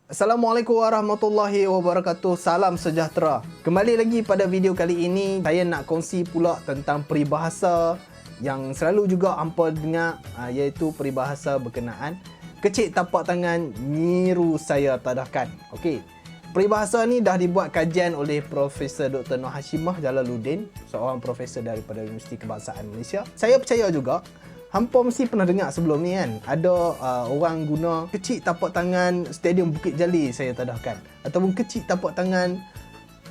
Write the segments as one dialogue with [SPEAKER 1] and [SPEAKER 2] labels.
[SPEAKER 1] Assalamualaikum warahmatullahi wabarakatuh. Salam sejahtera. Kembali lagi pada video kali ini, saya nak kongsi pula tentang peribahasa yang selalu juga hampa dengar, iaitu peribahasa berkenaan kecil tapak tangan, nyiru saya tadahkan. Okey. Peribahasa ni dah dibuat kajian oleh Profesor Dr. Nur Hashimah Jalaluddin, seorang profesor daripada Universiti Kebangsaan Malaysia. Saya percaya juga hampa mesti pernah dengar sebelum ni kan, ada orang guna kecil tapak tangan Stadium Bukit Jalil saya tadahkan, ataupun kecil tapak tangan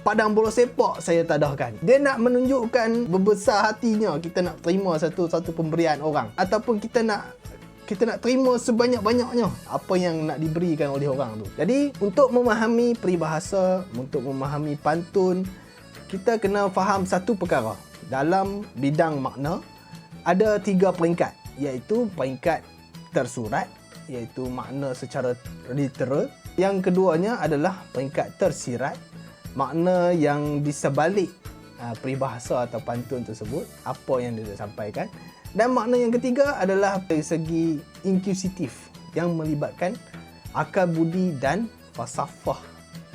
[SPEAKER 1] Padang Bola Sepak saya tadahkan. Dia nak menunjukkan berbesar hatinya kita nak terima satu pemberian orang, ataupun kita nak terima sebanyak-banyaknya apa yang nak diberikan oleh orang tu. Jadi untuk memahami peribahasa, untuk memahami pantun, kita kena faham satu perkara. Dalam bidang makna ada 3 peringkat, iaitu peringkat tersurat, iaitu makna secara literal. Yang keduanya adalah peringkat tersirat, makna yang di sebalik peribahasa atau pantun tersebut, apa yang dia sampaikan. Dan makna yang ketiga adalah dari segi inkuisitif, yang melibatkan akal budi dan falsafah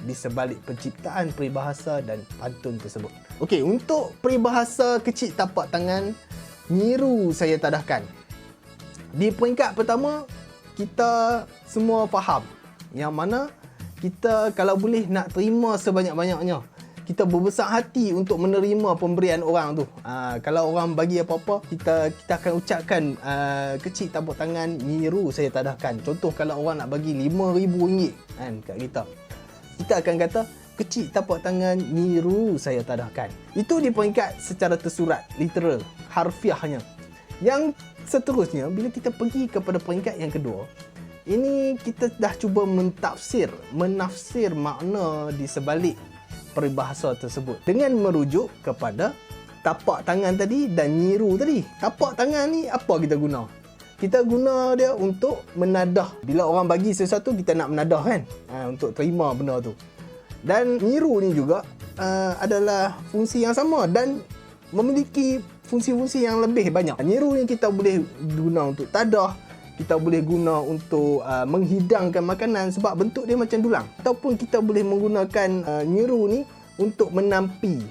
[SPEAKER 1] di sebalik penciptaan peribahasa dan pantun tersebut. Okey, untuk peribahasa kecil tapak tangan, nyiru saya tadahkan, di peringkat pertama kita semua faham, yang mana kita kalau boleh nak terima sebanyak-banyaknya, kita berbesar hati untuk menerima pemberian orang tu. Kalau orang bagi apa-apa, kita akan ucapkan kecil tapak tangan, nyiru saya tadahkan. Contoh kalau orang nak bagi RM5,000 kan kat kita akan kata kecil tapak tangan, nyiru saya tadahkan. Itu di peringkat secara tersurat, literal, harfiahnya. Yang seterusnya, bila kita pergi kepada peringkat yang kedua, ini kita dah cuba menafsir makna di sebalik peribahasa tersebut dengan merujuk kepada tapak tangan tadi dan nyiru tadi. Tapak tangan ni apa kita guna? Kita guna dia untuk menadah. Bila orang bagi sesuatu, kita nak menadah kan, untuk terima benda tu. Dan nyiru ni juga adalah fungsi yang sama dan memiliki fungsi-fungsi yang lebih banyak. Nyiru ni kita boleh guna untuk tadah, kita boleh guna untuk menghidangkan makanan sebab bentuk dia macam dulang. Ataupun kita boleh menggunakan nyiru ni untuk menampi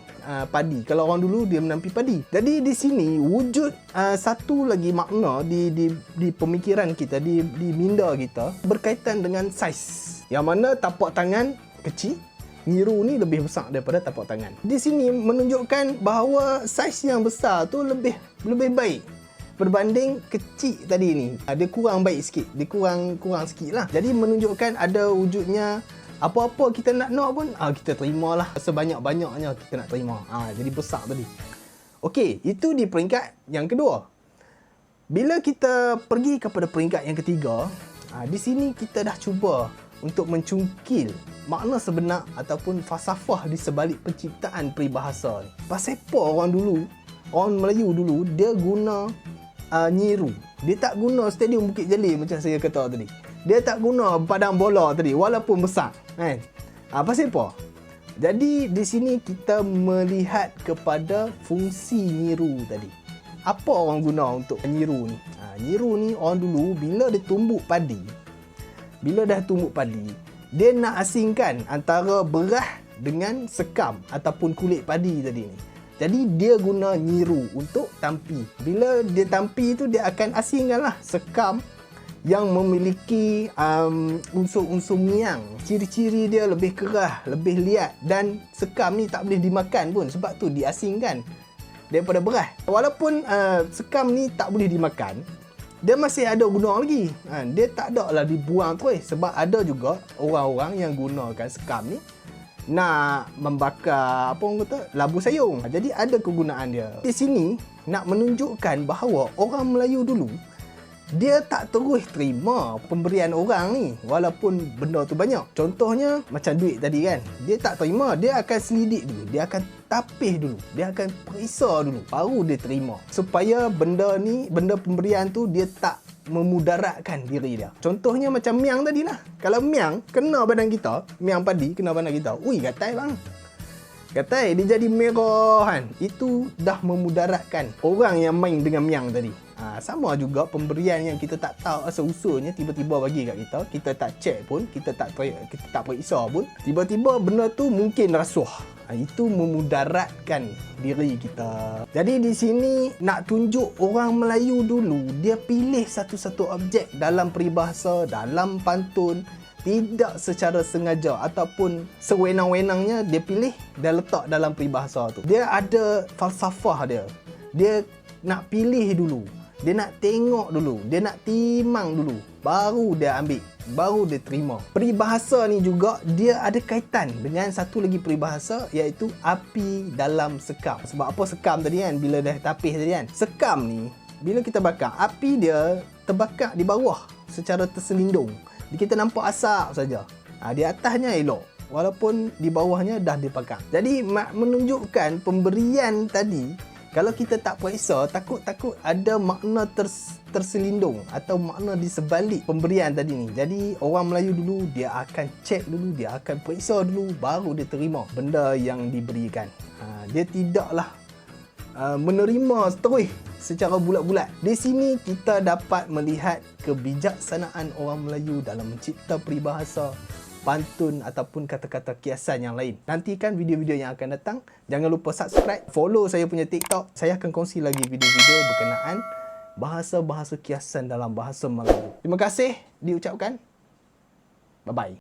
[SPEAKER 1] padi. Kalau orang dulu dia menampi padi. Jadi di sini wujud satu lagi makna di pemikiran kita, di minda kita, berkaitan dengan saiz. Yang mana tapak tangan kecil, nyiru ni lebih besar daripada tapak tangan. Di sini menunjukkan bahawa saiz yang besar tu lebih baik berbanding kecil tadi ni. Dia kurang baik sikit, dia kurang sikit lah. Jadi menunjukkan ada wujudnya apa-apa kita nak pun kita terimalah sebanyak-banyaknya, kita nak terima. Jadi besar tadi. Okey, itu di peringkat yang kedua. Bila kita pergi kepada peringkat yang ketiga, di sini kita dah cuba untuk mencungkil makna sebenar ataupun falsafah di sebalik penciptaan peribahasa ni. Pasal apa orang Melayu dulu dia guna nyiru. Dia tak guna Stadium Bukit Jalil macam saya kata tadi. Dia tak guna padang bola tadi walaupun besar kan. Pasal apa? Jadi di sini kita melihat kepada fungsi nyiru tadi. Apa orang guna untuk nyiru ni? Nyiru ni orang dulu bila dia tumbuk padi, dia nak asingkan antara berah dengan sekam ataupun kulit padi tadi ni. Jadi dia guna nyiru untuk tampi. Bila dia tampi tu, dia akan asingkanlah sekam yang memiliki unsur-unsur miang. Ciri-ciri dia lebih kerah, lebih liat, dan sekam ni tak boleh dimakan pun, sebab tu diasingkan daripada berah. Walaupun sekam ni tak boleh dimakan, dia masih ada guna lagi. Dia tak ada lah dibuang terus, sebab ada juga orang-orang yang gunakan sekam ni nak membakar labu sayung. Jadi ada kegunaan dia. Di sini nak menunjukkan bahawa orang Melayu dulu dia tak terus terima pemberian orang ni walaupun benda tu banyak. Contohnya macam duit tadi kan, dia tak terima, dia akan selidik dulu, dia akan tapih dulu, dia akan periksa dulu, baru dia terima, supaya benda pemberian tu dia tak memudaratkan diri dia. Contohnya macam miang tadi lah. Kalau miang kena badan kita, miang padi kena badan kita, ui gatal bang. Kata dia jadi merah kan. Itu dah memudaratkan orang yang main dengan miang tadi. Sama juga pemberian yang kita tak tahu asal-usulnya tiba-tiba bagi kat kita. Kita tak check pun, kita tak periksa pun. Tiba-tiba benda tu mungkin rasuah. Itu memudaratkan diri kita. Jadi di sini nak tunjuk orang Melayu dulu, dia pilih satu-satu objek dalam peribahasa, dalam pantun, tidak secara sengaja ataupun sewenang-wenangnya dia pilih dan letak dalam peribahasa tu. Dia ada falsafah dia. Dia nak pilih dulu. Dia nak tengok dulu. Dia nak timang dulu. Baru dia ambil. Baru dia terima. Peribahasa ni juga dia ada kaitan dengan satu lagi peribahasa, iaitu api dalam sekam. Sebab apa sekam tadi kan? Bila dah tapis tadi kan? Sekam ni, bila kita bakar, api dia terbakar di bawah secara terselindung. Kita nampak asap saja. Di atasnya elok. Walaupun di bawahnya dah dibakar. Jadi menunjukkan pemberian tadi, kalau kita tak periksa, takut ada makna terselindung atau makna di sebalik pemberian tadi ni. Jadi orang Melayu dulu, dia akan cek dulu, dia akan periksa dulu, baru dia terima benda yang diberikan. Dia tidaklah menerima terus secara bulat-bulat. Di sini kita dapat melihat kebijaksanaan orang Melayu dalam mencipta peribahasa, pantun ataupun kata-kata kiasan yang lain. Nantikan video-video yang akan datang. Jangan lupa subscribe, follow saya punya TikTok. Saya akan kongsi lagi video-video berkenaan bahasa-bahasa kiasan dalam bahasa Melayu. Terima kasih diucapkan. Bye-bye.